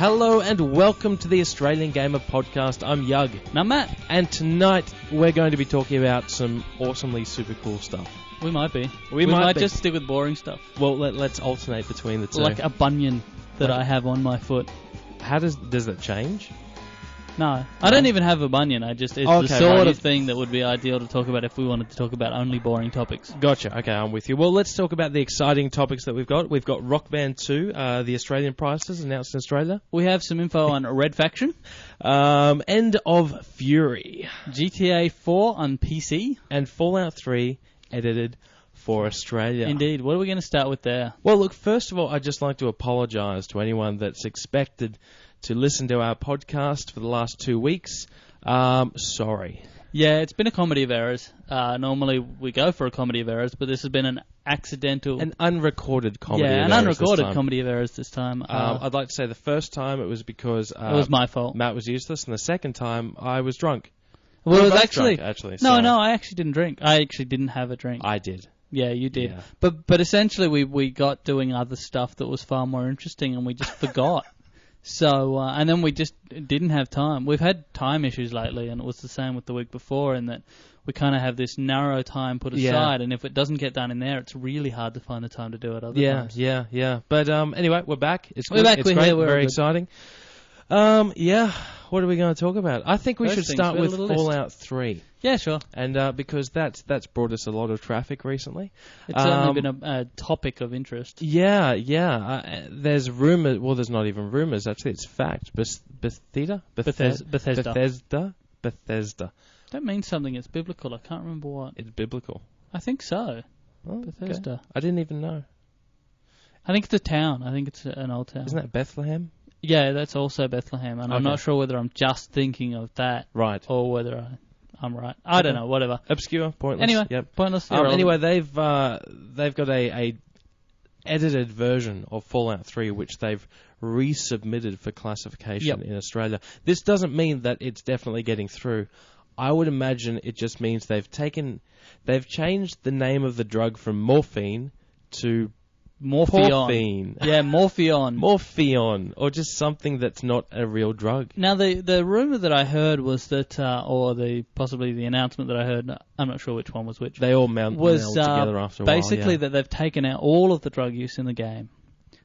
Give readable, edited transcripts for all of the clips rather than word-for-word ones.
Hello and welcome to the Australian Gamer Podcast. I'm Yug. And I'm Matt. And tonight we're going to be talking about some awesomely super cool stuff. We might be. We might just stick with boring stuff. Well, let's alternate between the two. Like a bunion that I have on my foot. How does that change? No, I don't even have a bunion. It's the sort of thing that would be ideal to talk about if we wanted to talk about only boring topics. Gotcha. Okay, I'm with you. Well, let's talk about the exciting topics that we've got. We've got Rockband 2, the Australian prices announced in Australia. We have some info on Red Faction. End of Fury. GTA 4 on PC. And Fallout 3 edited for Australia. Indeed. What are we going to start with there? Well, look, first of all, I'd just like to apologise to anyone that's expected to listen to our podcast for the last 2 weeks. Sorry. Yeah, it's been a comedy of errors. Normally we go for a comedy of errors, but this has been an accidental... An unrecorded comedy of errors. Yeah, an unrecorded comedy of errors this time. I'd like to say the first time it was because... it was my fault. Matt was useless, and the second time I was drunk. Well, it was actually... No, I actually didn't drink. I actually didn't have a drink. I did. Yeah, you did. Yeah. But essentially we got doing other stuff that was far more interesting, and we just forgot. So, and then we just didn't have time. We've had time issues lately, and it was the same with the week before, in that we kind of have this narrow time put aside, and if it doesn't get done in there, it's really hard to find the time to do it other times. Yeah. But anyway, we're back. We're back. It's great. Very exciting. What are we going to talk about? I think we should start with Fallout 3. Yeah, sure. And because that's brought us a lot of traffic recently. It's certainly been a topic of interest. Yeah. There's rumours. Well, there's not even rumours. Actually, it's fact. Bethesda. That means something. It's biblical. I can't remember what. It's biblical. I think so. Oh, Bethesda. Okay. I didn't even know. I think it's a town. I think it's an old town. Isn't that Bethlehem? Yeah, that's also Bethlehem, and I'm not sure whether I'm just thinking of that, right, or whether I'm right. I don't know. Whatever. Obscure, pointless. Anyway, pointless. Anyway, they've got a edited version of Fallout 3, which they've resubmitted for classification in Australia. This doesn't mean that it's definitely getting through. I would imagine it just means they've changed the name of the drug from morphine to Morpheon. Yeah, Morpheon. Morpheon, or just something that's not a real drug. Now, the rumor that I heard was that, or possibly the announcement that I heard, I'm not sure which one was which. They all melded together after a while. Basically, that they've taken out all of the drug use in the game.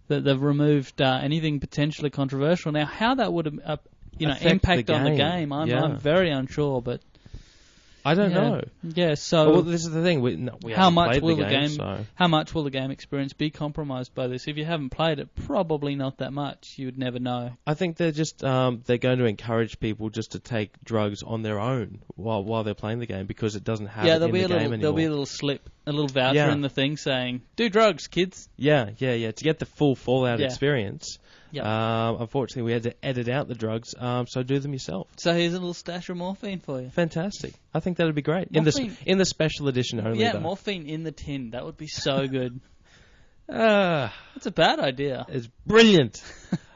That they've removed anything potentially controversial. Now, how that would impact on the game, I'm very unsure, but... I don't know. Yeah, so... Well, this is the thing. How much will the game experience be compromised by this? If you haven't played it, probably not that much. You would never know. I think they're just they're going to encourage people just to take drugs on their own while they're playing the game, because it doesn't have it in the game anymore. There'll be a little slip, a little voucher in the thing saying, do drugs, kids. Yeah. To get the full Fallout experience. Yep. Unfortunately, we had to edit out the drugs, so do them yourself. So here's a little stash of morphine for you. Fantastic. I think that would be great. Morphine. In the special edition only, Yeah, though. morphine in the tin. That would be so good. That's a bad idea. It's brilliant.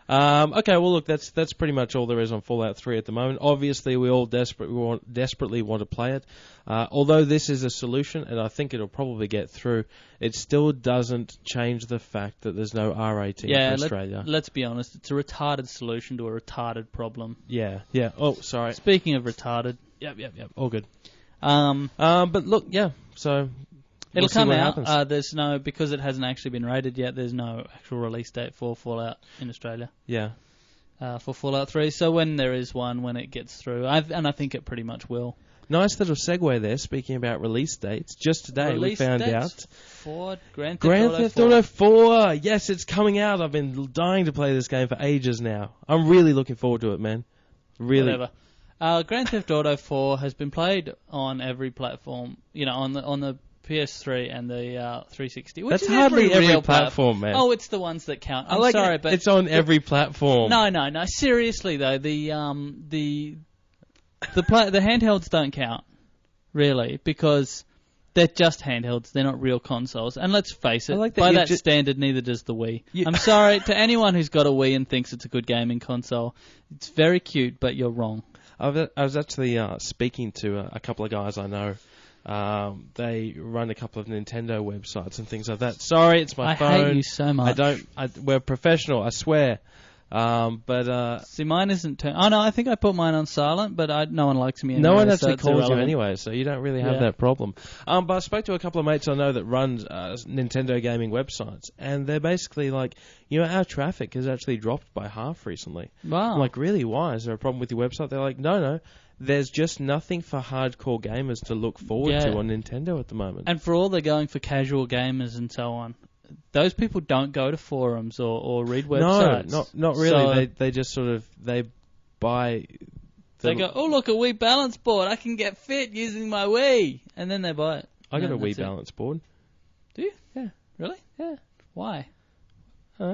Okay, well, look, that's pretty much all there is on Fallout 3 at the moment. Obviously, we all desperately want to play it. Although this is a solution, and I think it'll probably get through, it still doesn't change the fact that there's no R18 for Australia. Let's be honest, it's a retarded solution to a retarded problem. Yeah. Oh, sorry. Speaking of retarded. Yep. All good. But look, so... It'll come out. There's no, because it hasn't actually been rated yet, there's no actual release date for Fallout in Australia. Yeah. For Fallout 3. So when there is one, when it gets through, I think it pretty much will. Nice little segue there, speaking about release dates. Just today we found out... for Grand Theft Auto 4! Yes, it's coming out. I've been dying to play this game for ages now. I'm really looking forward to it, man. Really. Whatever. Grand Theft Auto 4 has been played on every platform, on the PS3 and the 360. Which That's hardly every platform, man. Oh, it's the ones that count. I'm sorry, but it's on every platform. No. Seriously though, the handhelds don't count, really, because they're just handhelds. They're not real consoles. And let's face it, by that standard, neither does the Wii. I'm sorry to anyone who's got a Wii and thinks it's a good gaming console. It's very cute, but you're wrong. I was actually speaking to a couple of guys I know. They run a couple of Nintendo websites and things like that. Sorry, it's my phone. I hate you so much. We're professional, I swear. See, mine isn't turned... Oh, no, I think I put mine on silent, but no one likes me anyway. No one actually so calls you anyway, so you don't really have that problem. But I spoke to a couple of mates I know that run Nintendo gaming websites, and they're basically like, our traffic has actually dropped by half recently. Wow. I'm like, really? Why? Is there a problem with your website? They're like, no. There's just nothing for hardcore gamers to look forward to on Nintendo at the moment. And for all they're going for casual gamers and so on, those people don't go to forums or read websites. No, not really. So they just sort of, they buy... They go, oh, look, a Wii balance board. I can get fit using my Wii. And then they buy it. I got a Wii balance board. Do you? Yeah. Really? Yeah. Why?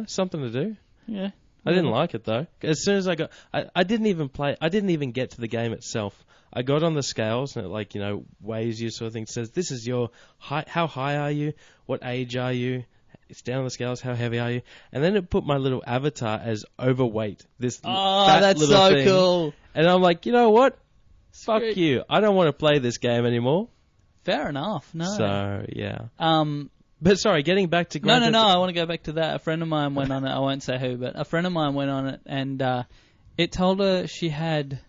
Something to do. Yeah. I didn't like it though. As soon as I didn't even get to the game itself. I got on the scales and it weighs you sort of thing. It says, this is your height, how high are you, what age are you, it's down on the scales, how heavy are you, and then it put my little avatar as overweight. This fat that's little so thing. Cool. And I'm like, you know what? Fuck you. I don't want to play this game anymore. Fair enough. No. So, yeah. But sorry, getting back to No, I want to go back to that. A friend of mine went on it. I won't say who, but a friend of mine went on it, and it told her she had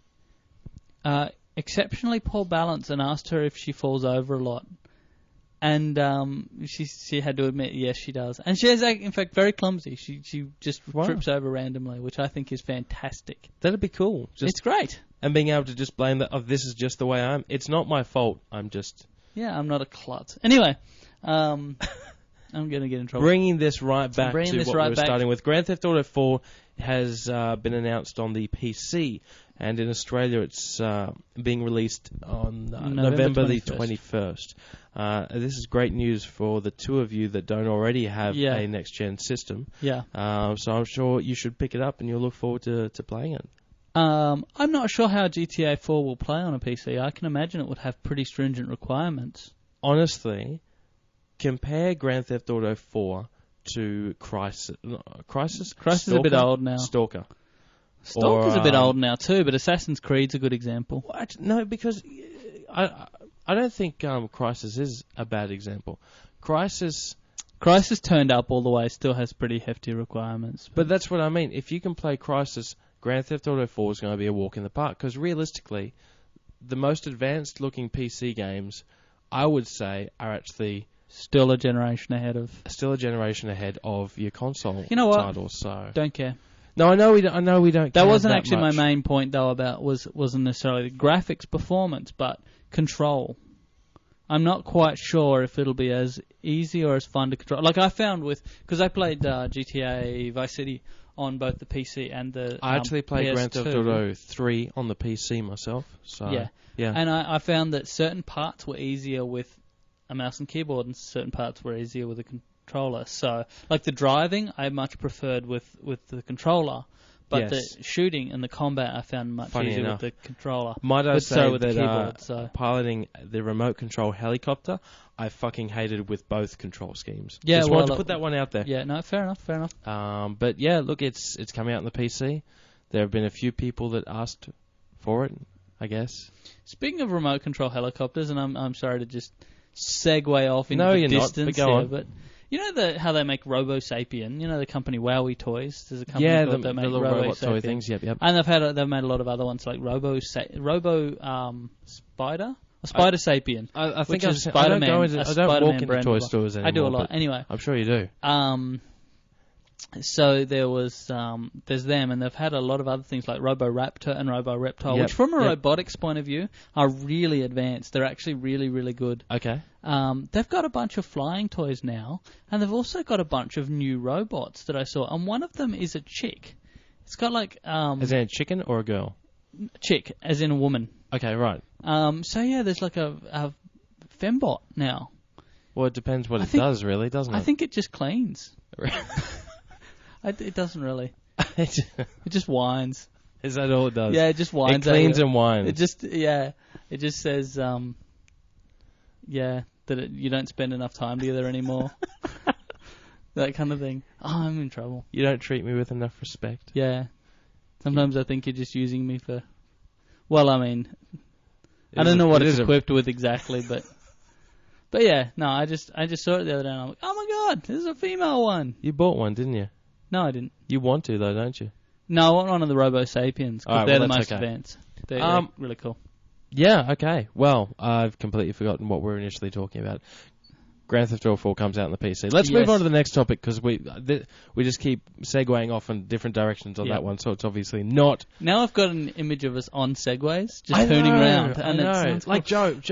exceptionally poor balance and asked her if she falls over a lot. And she had to admit, yes, she does. And she is, in fact, very clumsy. She just trips over randomly, which I think is fantastic. That'd be cool. It's great. And being able to just blame that, this is just the way I am. It's not my fault. I'm just... Yeah, I'm not a klutz. Anyway... I'm going to get in trouble. Bringing this right back to what we were starting with. Grand Theft Auto 4 has been announced on the PC, and in Australia it's being released on November the 21st. This is great news for the two of you that don't already have a next-gen system. Yeah. So I'm sure you should pick it up and you'll look forward to playing it. I'm not sure how GTA 4 will play on a PC. I can imagine it would have pretty stringent requirements. Honestly... Compare Grand Theft Auto 4 to Crisis. Crisis is a bit old now. Stalker's a bit old now too, but Assassin's Creed's a good example. No, because I don't think Crisis is a bad example. Crisis turned up all the way, still has pretty hefty requirements. But that's what I mean. If you can play Crisis, Grand Theft Auto 4 is going to be a walk in the park. Because realistically, the most advanced-looking PC games, I would say, are actually... Still a generation ahead of your console titles. So don't care. No, I know we don't. That wasn't actually much. my main point though. Wasn't necessarily the graphics performance, but control. I'm not quite sure if it'll be as easy or as fun to control. Like I found because I played GTA Vice City on both the PC and the I actually played PS2. Grand Theft Auto 3 on the PC myself. So yeah. And I found that certain parts were easier with a mouse and keyboard, and certain parts were easier with a controller. So, like the driving, I much preferred with the controller, but the shooting and the combat I found much easier with the controller. Might I say with the keyboard, piloting the remote control helicopter, I fucking hated with both control schemes. Yeah, just wanted to put that one out there. Yeah, no, fair enough. But yeah, look, it's coming out on the PC. There have been a few people that asked for it, I guess. Speaking of remote control helicopters, and I'm sorry to just segue off into the distance not, but go on. But you know how they make Robo Sapien? You know the company Wowie Toys? There's a company that make little robot Sapien. toy things. Yep. And they've made a lot of other ones like Robo Spider. Spider Sapien. I think is Spider-Man. I don't walk into toy stores anymore. I do a lot. Anyway, I'm sure you do. So there's them, and they've had a lot of other things like Robo-Raptor and Robo-Reptile, which from a robotics point of view are really advanced. They're actually really, really good. Okay. They've got a bunch of flying toys now, and they've also got a bunch of new robots that I saw, and one of them is a chick. It's got like... Is it a chicken or a girl? Chick, as in a woman. Okay, right. So yeah, there's like a fembot now. Well, it depends what it does, really, doesn't it? I think it just cleans. It doesn't really. It just whines. Is that all it does? Yeah, it just whines. It cleans and whines. It just says, that you don't spend enough time together anymore. That kind of thing. Oh, I'm in trouble. You don't treat me with enough respect. Yeah. Sometimes I think you're just using me for... Well, I mean... I don't know what it's equipped with exactly, but... But yeah, no, I just saw it the other day and I'm like, oh my god, this is a female one. You bought one, didn't you? No, I didn't. You want to though, don't you? No, I want one of the Robo Sapiens, because they're the most advanced. They're really cool. Yeah, okay. Well, I've completely forgotten what we were initially talking about. Grand Theft Auto 4 comes out on the PC. Let's move on to the next topic, because we just keep segueing off in different directions on that one, so it's obviously not... Now I've got an image of us on Segways, just hooning around. I know. It's like Job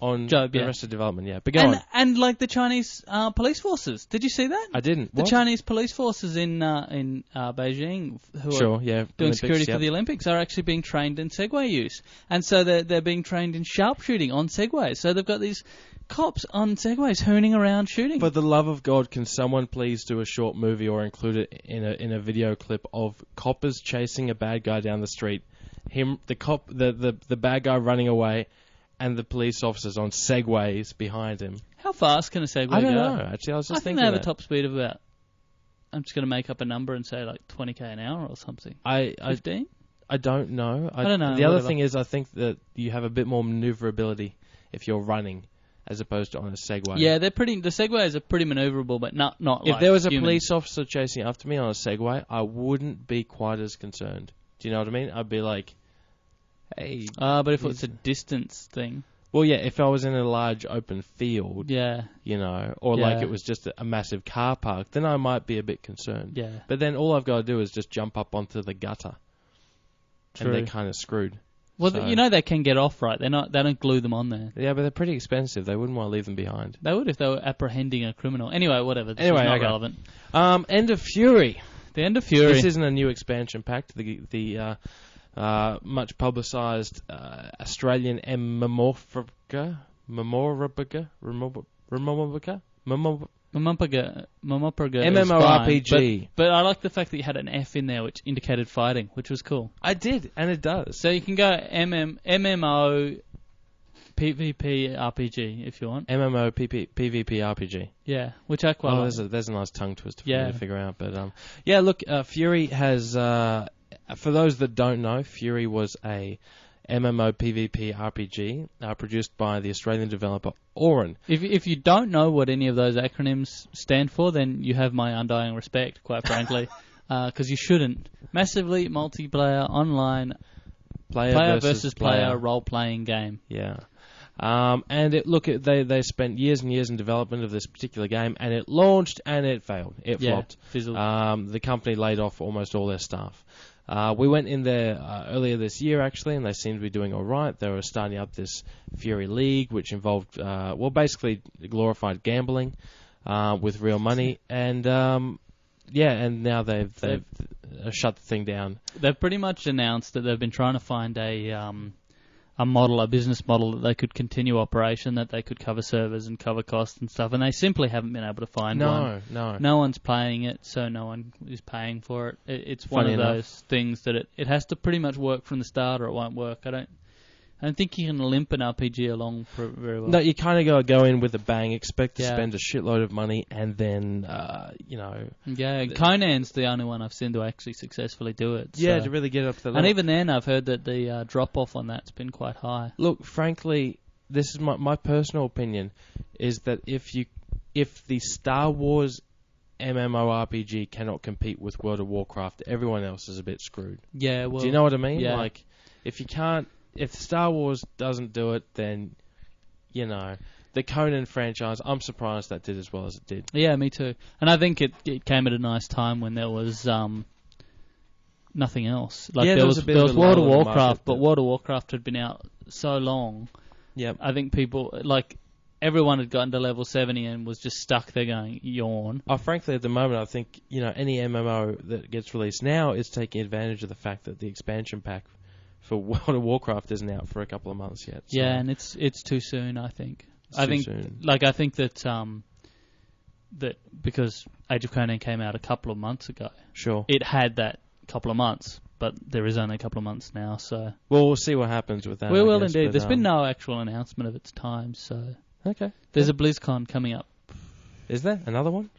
on Arrested Development, yeah. But go on. And like the Chinese police forces. Did you see that? I didn't. The Chinese police forces in Beijing, who are doing Olympics, security for the Olympics, are actually being trained in Segway use. And so they're being trained in sharpshooting on Segways. So they've got these cops on Segways hooning around shooting. For the love of God, can someone please do a short movie or include it in a video clip of coppers chasing a bad guy down the street, the bad guy running away, and the police officers on Segways behind him? How fast can a Segway go? I don't know. Actually, I was just thinking they have a top speed of about, I'm just going to make up a number and say like 20k an hour or something. 15? I don't know. I don't know. The other thing is, I think that you have a bit more maneuverability if you're running, as opposed to on a Segway. Yeah, the Segways are pretty maneuverable, but not if there was a police officer chasing after me on a Segway, I wouldn't be quite as concerned. Do you know what I mean? I'd be like, hey. But if it's a distance thing. Well, yeah, if I was in a large open field, or like it was just a massive car park, then I might be a bit concerned. Yeah. But then all I've got to do is just jump up onto the gutter. True. And they're kind of screwed. Well, they can get off, right? They don't glue them on there. Yeah, but they're pretty expensive. They wouldn't want to leave them behind. They would if they were apprehending a criminal. Anyway, whatever. This is not relevant. End of Fury. The End of Fury. This isn't a new expansion pack. The much publicised Australian MMORPG MMORPG. But I like the fact that you had an F in there, which indicated fighting, which was cool. I did, and it does. So you can go MMO PvP RPG if you want. MMO PvP RPG. Yeah, which I quite like. There's a nice tongue twister for me to figure out. But look, Fury has... for those that don't know, Fury was a MMO PvP RPG produced by the Australian developer Auron. If you don't know what any of those acronyms stand for, then you have my undying respect, quite frankly, because you shouldn't. Massively multiplayer online player versus player role-playing game. Yeah. And they spent years and years in development of this particular game, and it launched and it failed. It flopped. Fizzled. The company laid off almost all their staff. We went in there earlier this year, actually, and they seemed to be doing all right. They were starting up this Fury League, which involved, basically glorified gambling with real money. And, and now they've shut the thing down. They've pretty much announced that they've been trying to find a business model that they could continue operation, that they could cover servers and cover costs and stuff, and they simply haven't been able to find one. No one's playing it, so no one is paying for it. It's one of those things that it has to pretty much work from the start or it won't work. I don't think you can limp an RPG along very well. No, you kind of got to go in with a bang, expect to spend a shitload of money, and then, Yeah, Conan's the only one I've seen to actually successfully do it. Yeah, to really get up to the level. And even then, I've heard that the drop-off on that's been quite high. Look, frankly, this is my personal opinion, is that if the Star Wars MMORPG cannot compete with World of Warcraft, everyone else is a bit screwed. Yeah, well... Do you know what I mean? Yeah. Like, if Star Wars doesn't do it, then, the Conan franchise, I'm surprised that did as well as it did. Yeah, me too. And I think it came at a nice time when there was nothing else. Like there was World of Warcraft, but World of Warcraft had been out so long. Yeah, I think people, everyone had gotten to level 70 and was just stuck there going, yawn. Frankly, at the moment, I think, any MMO that gets released now is taking advantage of the fact that the expansion pack for World of Warcraft isn't out for a couple of months yet. So. Yeah, and it's too soon, I think. I think that because Age of Conan came out a couple of months ago. Sure. It had that couple of months, but there is only a couple of months now, so... Well, we'll see what happens with that. We will indeed. There's been no actual announcement of its time, so... Okay. There's a BlizzCon coming up. Is there? Another one?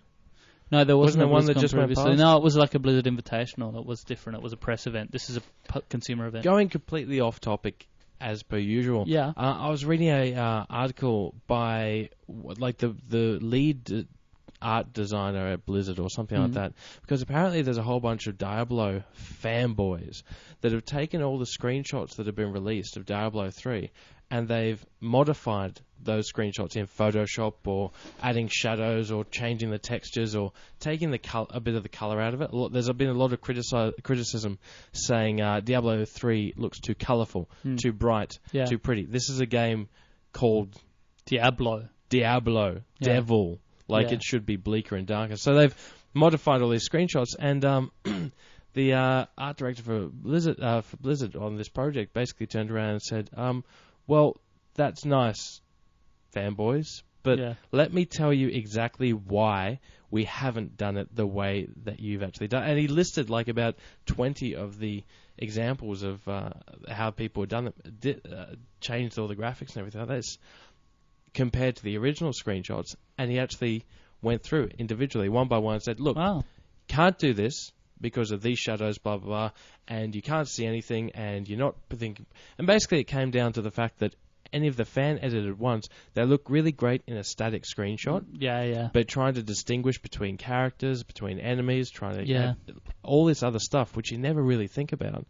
No, there wasn't one that just previously. went past? No, it was like a Blizzard Invitational. It was different. It was a press event. This is a consumer event. Going completely off topic, as per usual. Yeah. I was reading a article by the lead art designer at Blizzard or something like that, because apparently there's a whole bunch of Diablo fanboys that have taken all the screenshots that have been released of Diablo 3 and they've modified those screenshots in Photoshop or adding shadows or changing the textures or taking a bit of the color out of it. There's been a lot of criticism saying Diablo 3 looks too colorful, too bright, too pretty. This is a game called Diablo. Devil. It should be bleaker and darker. So they've modified all these screenshots, and the art director for Blizzard on this project basically turned around and said, well, that's nice, fanboys, but let me tell you exactly why we haven't done it the way that you've actually done it. And he listed about 20 of the examples of how people had done it, changed all the graphics and everything like that, compared to the original screenshots, and he actually went through individually, one by one, and said, look, can't do this because of these shadows, blah, blah, blah, and you can't see anything, and you're not thinking... And basically it came down to the fact that any of the fan-edited ones, they look really great in a static screenshot. Yeah. But trying to distinguish between characters, between enemies, trying to add all this other stuff, which you never really think about.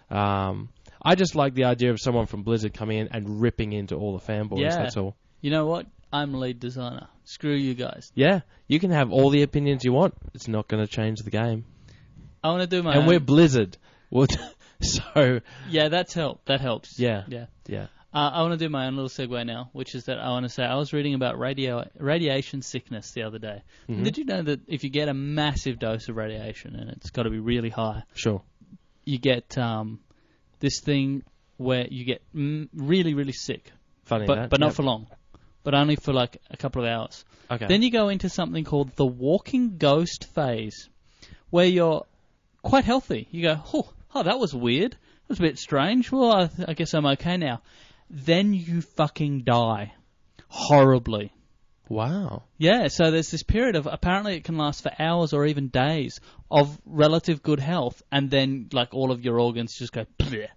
I just like the idea of someone from Blizzard coming in and ripping into all the fanboys, that's all. You know what? I'm lead designer. Screw you guys. Yeah, you can have all the opinions you want. It's not going to change the game. I want to do my own. And we're Blizzard. So... Yeah, that helps. Yeah. I want to do my own little segue now, which is that I want to say I was reading about radiation sickness the other day. Mm-hmm. Did you know that if you get a massive dose of radiation, and it's got to be really high... Sure. You get this thing where you get really, really sick. Funny but not for long. But only for a couple of hours. Okay. Then you go into something called the walking ghost phase, where you're quite healthy. You go, oh, that was weird. That was a bit strange. Well, I guess I'm okay now. Then you fucking die. Horribly. Wow. Yeah, so there's this period of, apparently it can last for hours or even days of relative good health, and then all of your organs just go, bleh.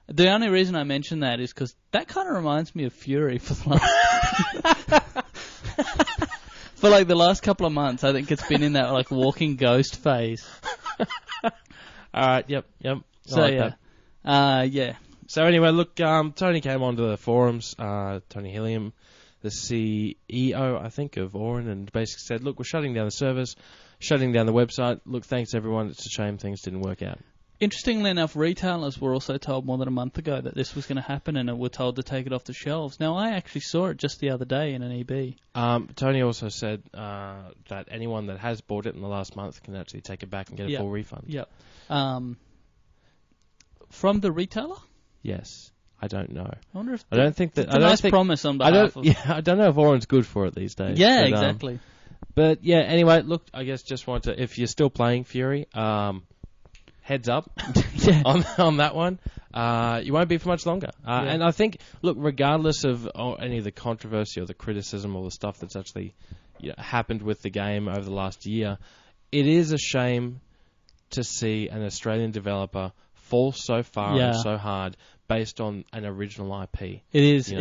The only reason I mention that is because that kind of reminds me of Fury for the last... the last couple of months. I think it's been in that walking ghost phase. Alright, yep. So yeah. So anyway, look, Tony came onto the forums, Tony Hilliam, the CEO, I think, of Auran, and basically said, look, we're shutting down the servers, shutting down the website. Look, thanks everyone. It's a shame things didn't work out. Interestingly enough, retailers were also told more than a month ago that this was going to happen, and were told to take it off the shelves. Now, I actually saw it just the other day in an EB. Tony also said that anyone that has bought it in the last month can actually take it back and get a full refund. Yep. From the retailer? Yes. I don't know. I wonder if I don't think that. It's a nice promise on behalf of... I don't know if Auran's good for it these days. Yeah, exactly. But yeah, anyway, look, I guess just want to... If you're still playing Fury... heads up on that one. You won't be for much longer. And I think, look, regardless of any of the controversy or the criticism or the stuff that's actually happened with the game over the last year, it is a shame to see an Australian developer fall so far and so hard based on an original IP. It is,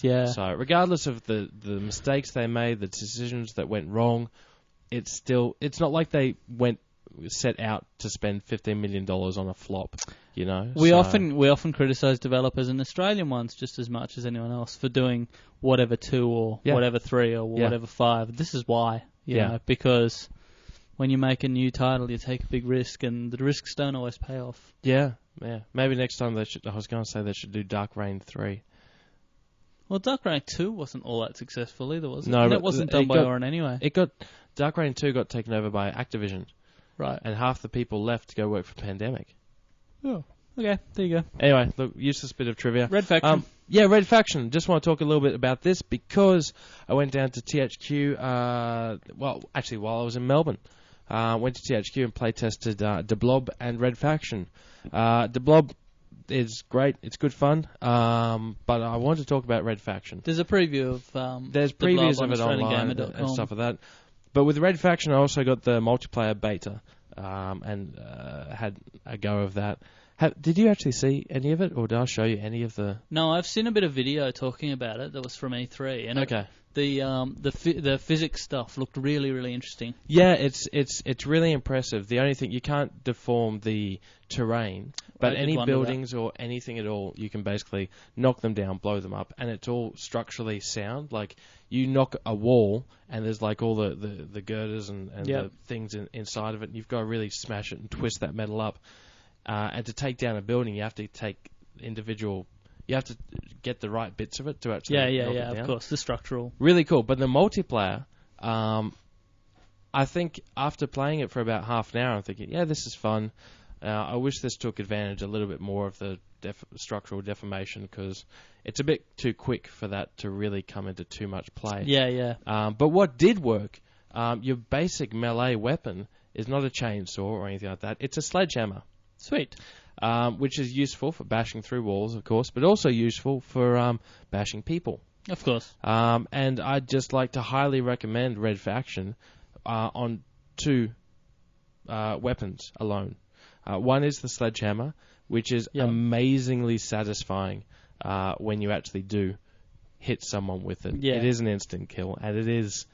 yeah. So regardless of the mistakes they made, the decisions that went wrong, it's not like they set out to spend $15 million on a flop, We often criticise developers, and Australian ones just as much as anyone else, for doing whatever 2 or whatever 3 or whatever 5. This is why, you know, because when you make a new title, you take a big risk, and the risks don't always pay off. Yeah. Maybe next time I was going to say they should do Dark Reign 3. Well, Dark Reign 2 wasn't all that successful either, was it? No, and it wasn't done by Auran anyway. Dark Reign 2 got taken over by Activision. Right. And half the people left to go work for Pandemic. Oh, okay. There you go. Anyway, look, useless bit of trivia. Red Faction. Red Faction. Just want to talk a little bit about this because I went down to THQ, while I was in Melbourne. Went to THQ and play-tested De Blob and Red Faction. De Blob is great. It's good fun. But I want to talk about Red Faction. There's a preview of There's previews of it online and stuff like that. But with Red Faction, I also got the multiplayer beta and had a go of that. Did you actually see any of it, or did I show you any of the... No, I've seen a bit of video talking about it that was from E3. And okay. The physics stuff looked really, really interesting. Yeah, it's really impressive. The only thing, you can't deform the terrain, but any buildings or anything at all, you can basically knock them down, blow them up, and it's all structurally sound. Like, you knock a wall, and there's like all the girders and the things inside of it, and you've got to really smash it and twist that metal up. And to take down a building, you have to take individual... You have to get the right bits of it to actually knock it down. Of course, the structural. Really cool. But the multiplayer, I think after playing it for about half an hour, I'm thinking, yeah, this is fun. I wish this took advantage a little bit more of the structural deformation, because it's a bit too quick for that to really come into too much play. Yeah. But what did work, your basic melee weapon is not a chainsaw or anything like that. It's a sledgehammer. Sweet. Which is useful for bashing through walls, of course, but also useful for bashing people. Of course. And I'd just like to highly recommend Red Faction on 2 weapons alone. One is the sledgehammer, which is amazingly satisfying when you actually do hit someone with it. Yeah. It is an instant kill, and it is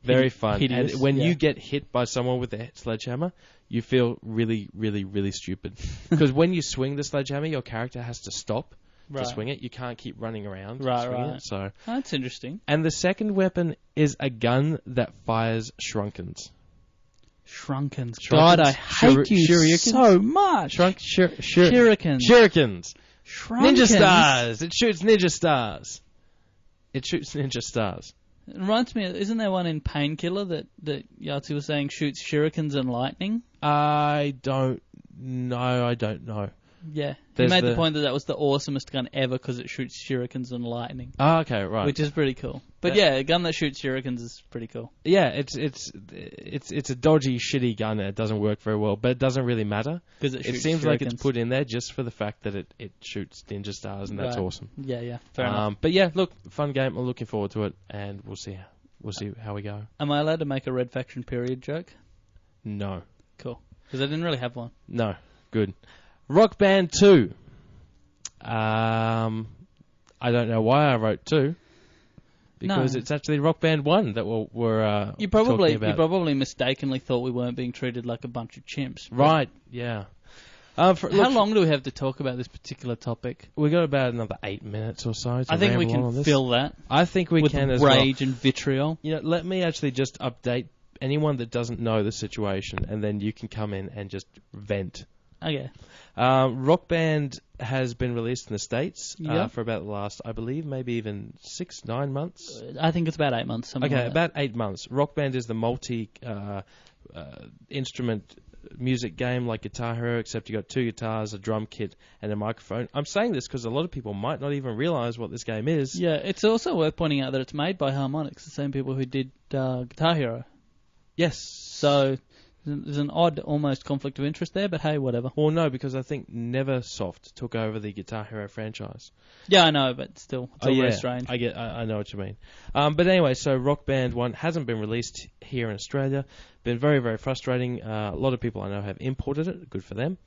very fun. Hideous, and when you get hit by someone with a sledgehammer, you feel really, really, really stupid. Because when you swing the sledgehammer, your character has to stop to swing it. You can't keep running around to swing it. So that's interesting. And the second weapon is a gun that fires shrunkens. Shrunkens. God, I hate you so much. Shurikens. Shrunkens. Ninja stars. It shoots ninja stars. It reminds me, isn't there one in Painkiller that Yahtzee was saying shoots shurikens and lightning? I don't know. Yeah. He made the point that was the awesomest gun ever because it shoots shurikens and lightning. Oh, okay, right. Which is pretty cool. But yeah, a gun that shoots shurikens is pretty cool. Yeah, it's a dodgy, shitty gun and it doesn't work very well, but it doesn't really matter. Because it seems like it's put in there just for the fact that it shoots ninja stars, and that's awesome. Yeah, fair enough. But yeah, look, fun game. I'm looking forward to it, and we'll see how we go. Am I allowed to make a Red Faction period joke? No. Cool. Because I didn't really have one. No. Good. Rockband 2. I don't know why I wrote 2. Because it's actually Rockband 1 that we're you talking about. You probably mistakenly thought we weren't being treated like a bunch of chimps. Right, yeah. How long do we have to talk about this particular topic? We've got about another 8 minutes or so. I think we can fill that. I think we can as well. With rage and vitriol. You know, let me actually just update anyone that doesn't know the situation, and then you can come in and just vent. Okay. Rock Band has been released in the States for about the last, I believe, maybe even 6-9 months. I think it's about 8 months. About 8 months. Rock Band is the multi-instrument music game like Guitar Hero, except you got 2 guitars, a drum kit, and a microphone. I'm saying this because a lot of people might not even realize what this game is. Yeah, it's also worth pointing out that it's made by Harmonix, the same people who did Guitar Hero. Yes. So there's an odd, almost conflict of interest there, but hey, whatever. Well, no, because I think Neversoft took over the Guitar Hero franchise. Yeah, I know, but still, it's all very strange. I know what you mean. But anyway, so Rock Band 1 hasn't been released here in Australia. Been very, very frustrating. A lot of people I know have imported it. Good for them.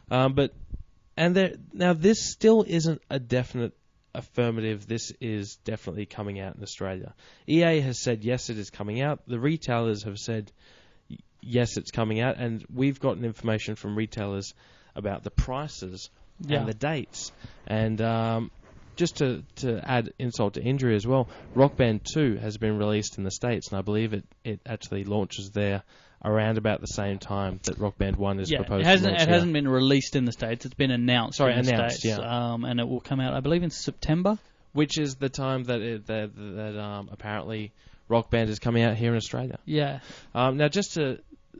Now this still isn't a definite affirmative. This is definitely coming out in Australia. EA has said yes, it is coming out. The retailers have said yes, it's coming out, and we've gotten information from retailers about the prices and the dates. And just to add insult to injury as well, Rock Band 2 has been released in the States, and I believe it actually launches there around about the same time that Rock Band 1 is proposed to launch. It hasn't been released in the States. It's been announced in the States. Yeah. And it will come out, I believe, in September. Which is the time that apparently Rock Band is coming out here in Australia. Yeah. Now, just to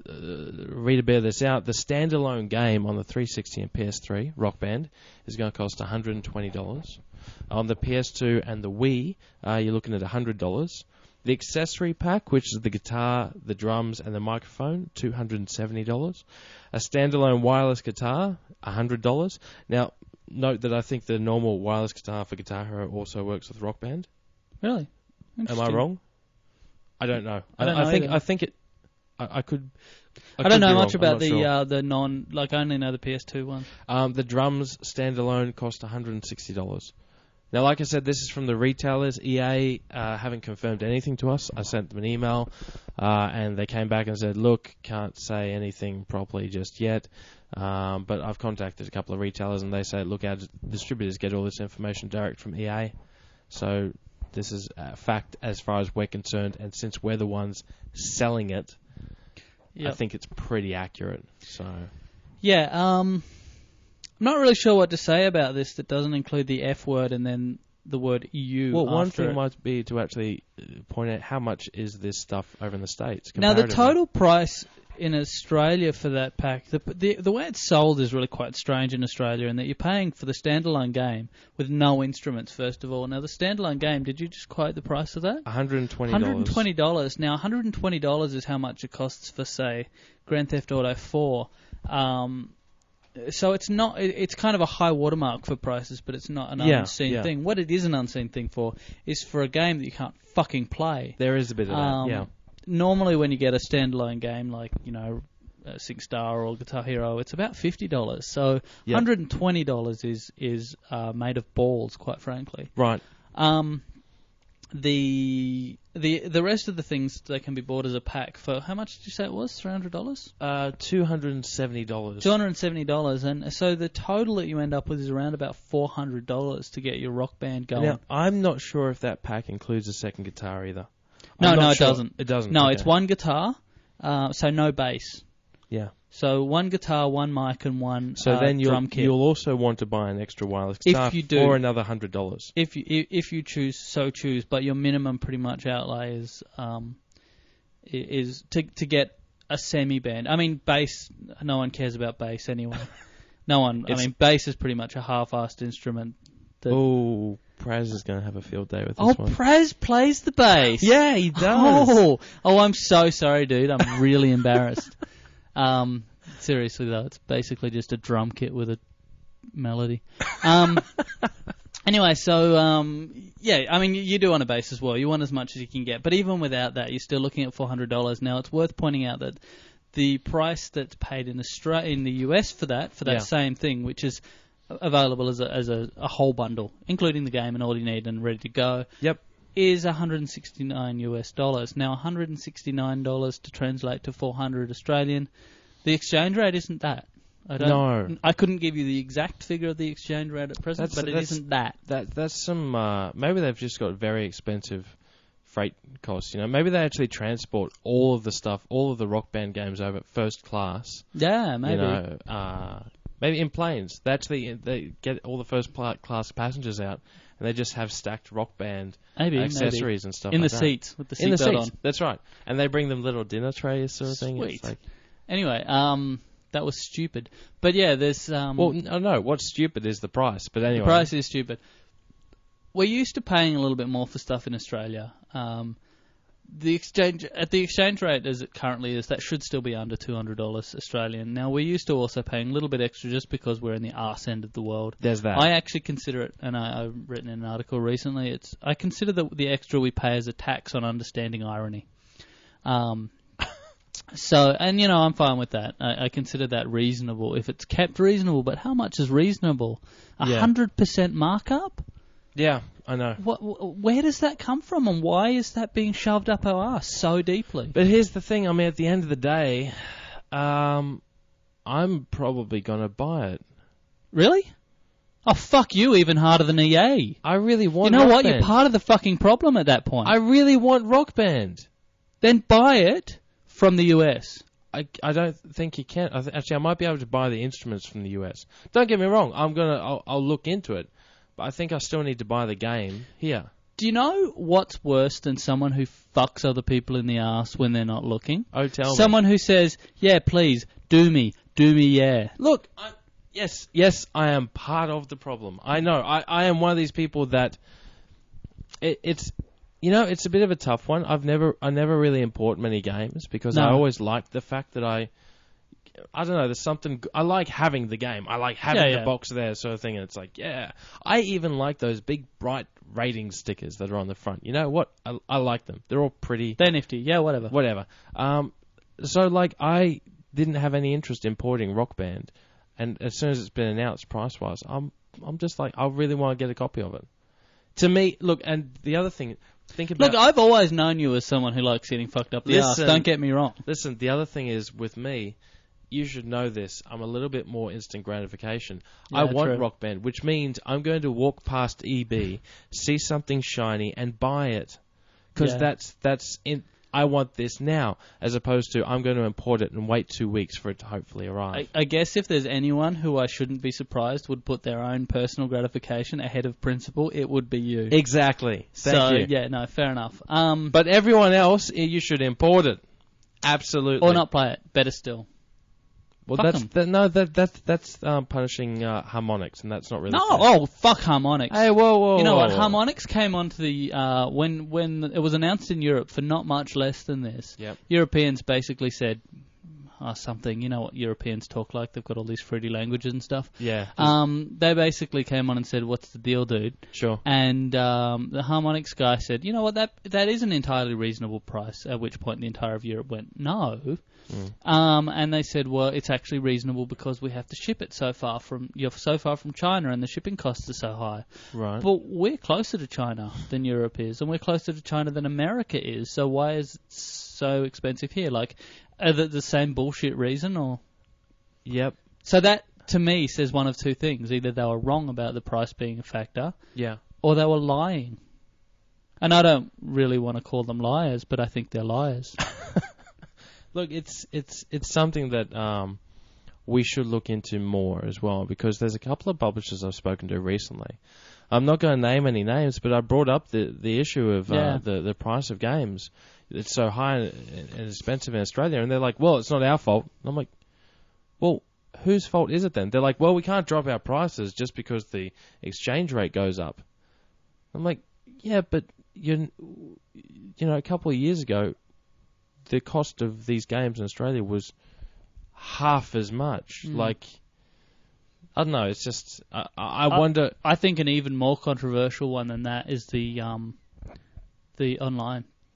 read a bit of this out, the standalone game on the 360 and PS3, Rock Band, is going to cost $120. On the PS2 and the Wii, you're looking at $100. The accessory pack, which is the guitar, the drums, and the microphone, $270. A standalone wireless guitar, $100. Now, note that I think the normal wireless guitar for Guitar Hero also works with Rock Band. Really? Am I wrong? I don't know. I think I could I don't know much about the non. Like, I only know the PS2 one. The drums standalone cost $160. Now, like I said, this is from the retailers. EA haven't confirmed anything to us. I sent them an email, and they came back and said, look, can't say anything properly just yet. But I've contacted a couple of retailers, and they say, look, our distributors get all this information direct from EA. So this is a fact as far as we're concerned, and since we're the ones selling it, I think it's pretty accurate. So, yeah, I'm not really sure what to say about this that doesn't include the F word and then the word EU. Well, one thing might be to actually point out how much is this stuff over in the States. Now, the total price in Australia for that pack, the way it's sold is really quite strange in Australia, in that you're paying for the standalone game with no instruments, first of all. Now, the standalone game, did you just quote the price of that? $120. $120. Now, $120 is how much it costs for, say, Grand Theft Auto 4. So it's not. It's kind of a high watermark for prices, but it's not an unseen thing. What it is an unseen thing for is for a game that you can't fucking play. There is a bit of that, yeah. Normally, when you get a standalone game like, SingStar or Guitar Hero, it's about $50. So $120 is made of balls, quite frankly. Right. The rest of the things, they can be bought as a pack for, how much did you say it was? $300? $270. $270, and so the total that you end up with is around about $400 to get your Rock Band going. Now, I'm not sure if that pack includes a second guitar either. No, it doesn't. It doesn't. No, it's one guitar, so no bass. Yeah. So one guitar, one mic, and one drum kit. You'll also want to buy an extra wireless guitar for another $100. If you choose, but your minimum pretty much outlay is to get a semi-band. I mean, bass, no one cares about bass anyway. No one. Bass is pretty much a half-assed instrument. Oh, Praz is going to have a field day with this one. Oh, Praz plays the bass. Yeah, he does. Oh, I'm so sorry, dude. I'm really embarrassed. Seriously though, it's basically just a drum kit with a melody. Anyway, so you do want a bass as well. You want as much as you can get, but even without that, you're still looking at $400. Now, it's worth pointing out that the price that's paid in the US for that same thing, which is available as a whole bundle, including the game and all you need and ready to go. Yep. Is $169 US. Now, $169 to translate to 400 Australian. The exchange rate isn't that. I couldn't give you the exact figure of the exchange rate at present, but it isn't that. That's some. Maybe they've just got very expensive freight costs. Maybe they actually transport all of the stuff, all of the Rock Band games over first class. Yeah, maybe. Maybe in planes. They get all the first class passengers out, and they just have stacked Rock Band accessories and stuff in like the that. Seats with the seatbelt on. That's right. And they bring them little dinner trays, sort of thing. Sweet. Anyway, that was stupid. But yeah, there's. Well, no. What's stupid is the price. But anyway, the price is stupid. We're used to paying a little bit more for stuff in Australia. The exchange rate as it currently is, that should still be under $200 Australian. Now, we're used to also paying a little bit extra just because we're in the arse end of the world. There's that. I actually consider it, and I've written in an article recently, I consider the extra we pay as a tax on understanding irony. So, and I'm fine with that. I consider that reasonable if it's kept reasonable, but how much is reasonable? 100% markup? Yeah, I know. Where does that come from, and why is that being shoved up our ass so deeply? But here's the thing. At the end of the day, I'm probably going to buy it. Really? Oh, fuck you, even harder than EA. I really want Rock Band. You know what? Band. You're part of the fucking problem at that point. I really want Rock Band. Then buy it from the US. I don't think you can. Actually, I might be able to buy the instruments from the US. Don't get me wrong. I'll look into it. But I think I still need to buy the game here. Do you know what's worse than someone who fucks other people in the arse when they're not looking? Oh, tell me. Someone who says, yeah, please, do me, yeah. Look, yes, I am part of the problem. I know. I am one of these people that it's a bit of a tough one. I never really import many games because I always liked the fact that I don't know, there's something. I like having the game. I like having the box there, sort of thing. And it's like, I even like those big, bright rating stickers that are on the front. You know what? I like them. They're all pretty. They're nifty. Yeah, whatever. So, like, I didn't have any interest in porting Rockband, and as soon as it's been announced price-wise, I'm just like, I really want to get a copy of it. To me, look, and the other thing, think about... Look, I've always known you as someone who likes getting fucked up the arse, don't get me wrong. Listen, the other thing is, with me, you should know this, I'm a little bit more instant gratification. Yeah, I want true. Rock Band, which means I'm going to walk past EB, see something shiny, and buy it. Because I want this now, as opposed to I'm going to import it and wait 2 weeks for it to hopefully arrive. I guess if there's anyone who I shouldn't be surprised would put their own personal gratification ahead of principle, it would be you. Exactly. Thank you. Yeah, no, fair enough. But everyone else, you should import it. Absolutely. Or not play it. Better still. Well, fuck that's punishing Harmonix, and that's not really. No, fair. oh fuck Harmonix. Hey, whoa! You know what? Whoa. Harmonix came onto the when it was announced in Europe for not much less than this. Yep. Europeans basically said something. You know what Europeans talk like? They've got all these fruity languages and stuff. Yeah. They basically came on and said, "What's the deal, dude?" Sure. And the Harmonix guy said, "You know what? That is an entirely reasonable price." At which point the entire of Europe went, "No." And they said, well, it's actually reasonable because we have to ship it you're so far from China and the shipping costs are so high. Right. But we're closer to China than Europe is, and we're closer to China than America is. So why is it so expensive here? Like, are they the same bullshit reason or? Yep. So that to me says one of two things: either they were wrong about the price being a factor, yeah, or they were lying. And I don't really want to call them liars, but I think they're liars. Look, it's something that we should look into more as well, because there's a couple of publishers I've spoken to recently. I'm not going to name any names, but I brought up the issue of the price of games. It's so high and expensive in Australia, and they're like, well, it's not our fault. And I'm like, well, whose fault is it then? They're like, well, we can't drop our prices just because the exchange rate goes up. I'm like, yeah, but you know, a couple of years ago, the cost of these games in Australia was half as much. Like, I don't know. It's just I wonder. I think an even more controversial one than that is the online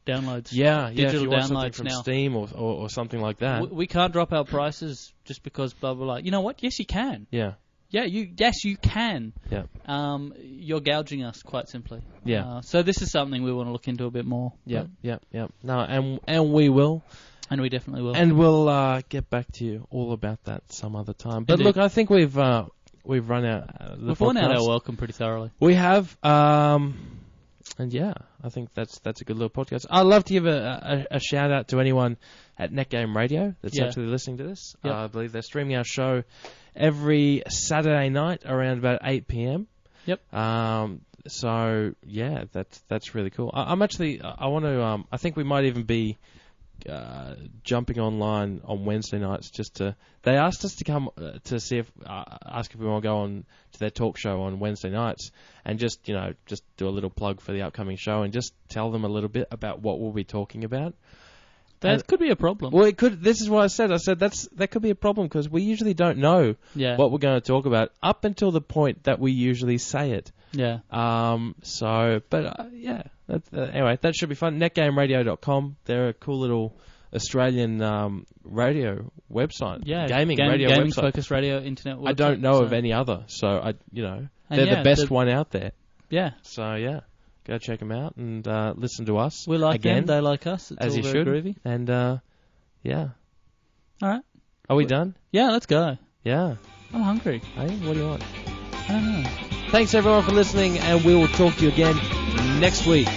downloads. Yeah, digital if you want downloads something from now. Steam or something like that. We can't drop our prices just because blah blah blah. You know what? Yes, you can. Yeah. Yeah, yes, you can. Yeah. You're gouging us, quite simply. Yeah. So this is something we want to look into a bit more. Yeah. No, and we will. And we definitely will. And we'll get back to you all about that some other time. But Indeed. look, I think we've run out. We've worn out our welcome pretty thoroughly. We have. And yeah, I think that's a good little podcast. I'd love to give a shout out to anyone at Netgame Radio that's actually listening to this. Yep. I believe they're streaming our show every Saturday night around about 8 p.m. Yep. So yeah, that's really cool. I want to. I think we might even be jumping online on Wednesday nights just to. They asked us to come to see if ask if we want to go on to their talk show on Wednesday nights and just do a little plug for the upcoming show and just tell them a little bit about what we'll be talking about. That could be a problem. Well, it could. This is what I said. I said that could be a problem because we usually don't know what we're going to talk about up until the point that we usually say it. Yeah. Anyway, that should be fun. Netgameradio.com. They're a cool little Australian radio website. Yeah. Gaming website. Focused radio internet website. I don't know of any other, so they're the best one out there. Yeah. So yeah. Go check them out and listen to us. We like again, them, they like us. It's as all you very should. Groovy. And yeah. All right. Are we done? Yeah, let's go. Yeah. I'm hungry. Hey, what do you want? I don't know. Thanks everyone for listening, and we will talk to you again next week.